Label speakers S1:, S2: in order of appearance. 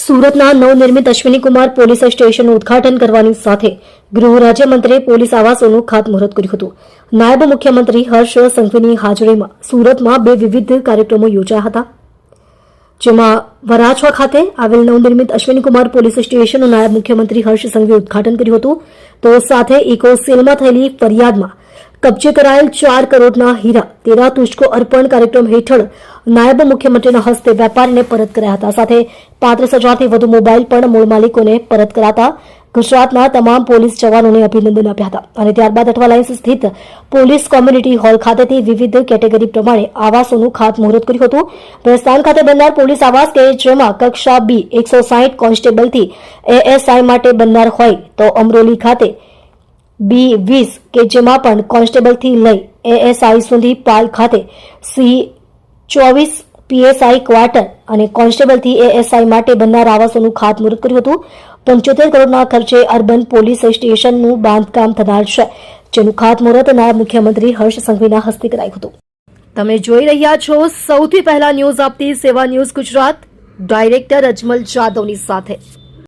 S1: સુરતના નવનિર્મિત અશ્વિનીકુમાર પોલીસ સ્ટેશનનું ઉદ્ઘાટન કરવાની સાથે ગૃહ રાજ્યમંત્રીએ પોલીસ આવાસોનું ખાતમુહૂર્ત કર્યું હતું. નાયબ મુખ્યમંત્રી હર્ષ સંઘવીની હાજરીમાં સુરતમાં બે વિવિધ કાર્યક્રમો યોજાયા હતા, જેમાં વરાછવા ખાતે આવેલ નવનિર્મિત અશ્વિનીકુમાર પોલીસ સ્ટેશનનું નાયબ મુખ્યમંત્રી હર્ષ સંઘવીએ ઉદ્ઘાટન કર્યું હતું. તો સાથે ઇકોસેલમાં થયેલી ફરિયાદમાં કબજે કરાયેલ 4 કરોડના હીરા 13 તુષ્કો અર્પણ કાર્યક્રમ હેઠળ નાયબ મુખ્યમંત્રીના હસ્તે વેપારીને પરત કરાયા હતા. સાથે 35,000થી વધુ મોબાઈલ પણ મૂળ માલિકોને પરત કરાતા ગુજરાતના તમામ પોલીસ જવાનોને અભિનંદન આપ્યા હતા. અને ત્યારબાદ અઠવા લાઇન્સ સ્થિત પોલીસ કોમ્યુનિટી હોલ ખાતેથી વિવિધ કેટેગરી પ્રમાણે આવાસોનું ખાતમુહૂર્ત કર્યું હતું. ભેસ્તાન ખાતે બનનાર પોલીસ આવાસ કે જેમાં કક્ષા B 160 કોન્સ્ટેબલથી ASI માટે બનનાર હોય, તો અમરોલી ખાતે B20 કે જેમાં પણ કોન્સ્ટેબલથી લઈ ASI સુધી, પાલ ખાતે C24 PSI ક્વાર્ટર અને કોન્સ્ટેબલથી ASI માટે બનનાર આવાસોનું ખાતમુહૂર્ત કર્યું હતું. 75 કરોડના ખર્ચે અર્બન પોલીસ સ્ટેશનનું બાંધકામ થનાર છે, જેનું ખાતમુહૂર્ત નાયબ મુખ્યમંત્રી હર્ષ સંઘવીના હસ્તે કરાયું હતું. તમે જોઈ રહ્યા છો સૌથી પહેલા ન્યૂઝ આપતી સેવા ન્યૂઝ ગુજરાત, ડાયરેક્ટર અજમલ જાદવની સાથે.